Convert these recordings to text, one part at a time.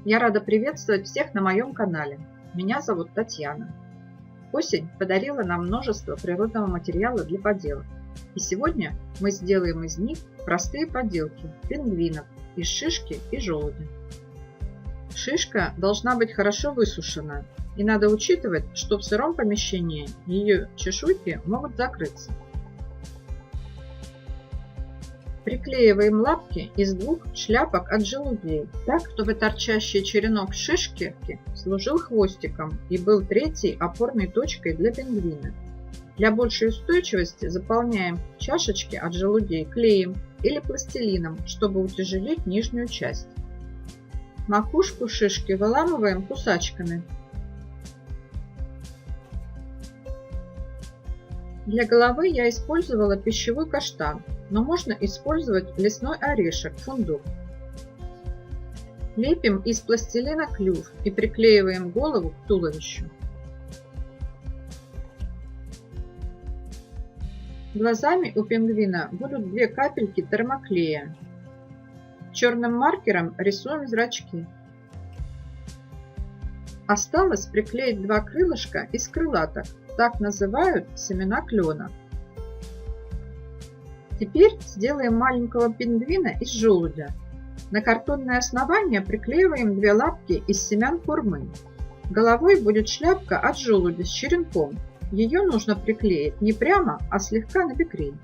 Я рада приветствовать всех на моем канале. Меня зовут Татьяна. Осень подарила нам множество природного материала для поделок. И сегодня мы сделаем из них простые поделки пингвинов из шишки и желуди. Шишка должна быть хорошо высушена, и надо учитывать, что в сыром помещении ее чешуйки могут закрыться. Приклеиваем лапки из двух шляпок от желудей, так, чтобы торчащий черенок шишки служил хвостиком и был третьей опорной точкой для пингвина. Для большей устойчивости заполняем чашечки от желудей клеем или пластилином, чтобы утяжелить нижнюю часть. Макушку шишки выламываем кусачками. Для головы я использовала пищевой каштан, но можно использовать лесной орешек, фундук. Лепим из пластилина клюв и приклеиваем голову к туловищу. Глазами у пингвина будут 2 капельки термоклея. Черным маркером рисуем зрачки. Осталось приклеить 2 крылышка из крылаток, так называют семена клена. Теперь сделаем маленького пингвина из желудя. На картонное основание приклеиваем 2 лапки из семян курмы. Головой будет шляпка от желуди с черенком. Ее нужно приклеить не прямо, а слегка набекрень.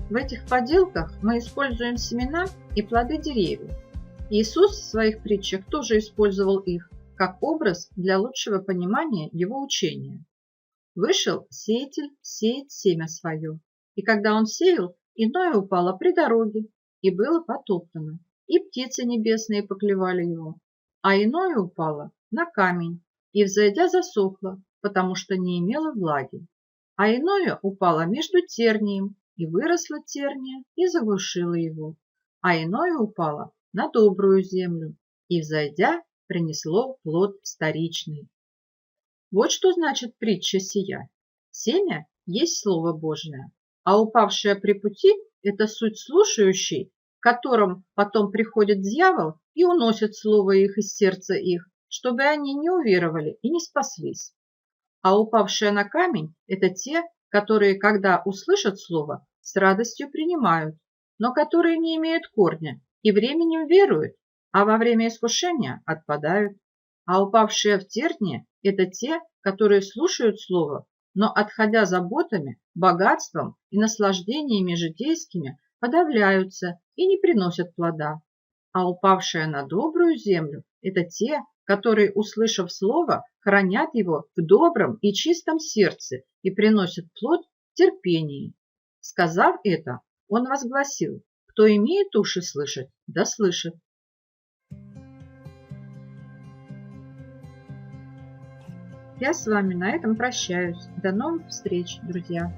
В этих поделках мы используем семена и плоды деревьев. Иисус в своих притчах тоже использовал их как образ для лучшего понимания его учения. Вышел сеятель сеять семя свое. И когда он сеял, иное упало при дороге, и было потоптано, и птицы небесные поклевали его, а иное упало на камень, и, взойдя, засохло, потому что не имело влаги, а иное упало между тернием, и выросла терния, и заглушила его, а иное упало на добрую землю, и, взойдя, принесло плод вторичный. Вот что значит притча сия. Семя есть Слово Божие, а упавшее при пути – это суть слушающий, к которым потом приходит дьявол и уносит слово их из сердца их, чтобы они не уверовали и не спаслись. А упавшие на камень – это те, которые, когда услышат слово, с радостью принимают, но которые не имеют корня и временем веруют, а во время искушения отпадают. А упавшие в тернии – это те, которые слушают слово, но, отходя заботами, богатством и наслаждениями житейскими, подавляются и не приносят плода. А упавшие на добрую землю – это те, которые, услышав слово, хранят его в добром и чистом сердце и приносят плод в терпении. Сказав это, он возгласил: кто имеет уши слышать, да слышит. Я с вами на этом прощаюсь. До новых встреч, друзья!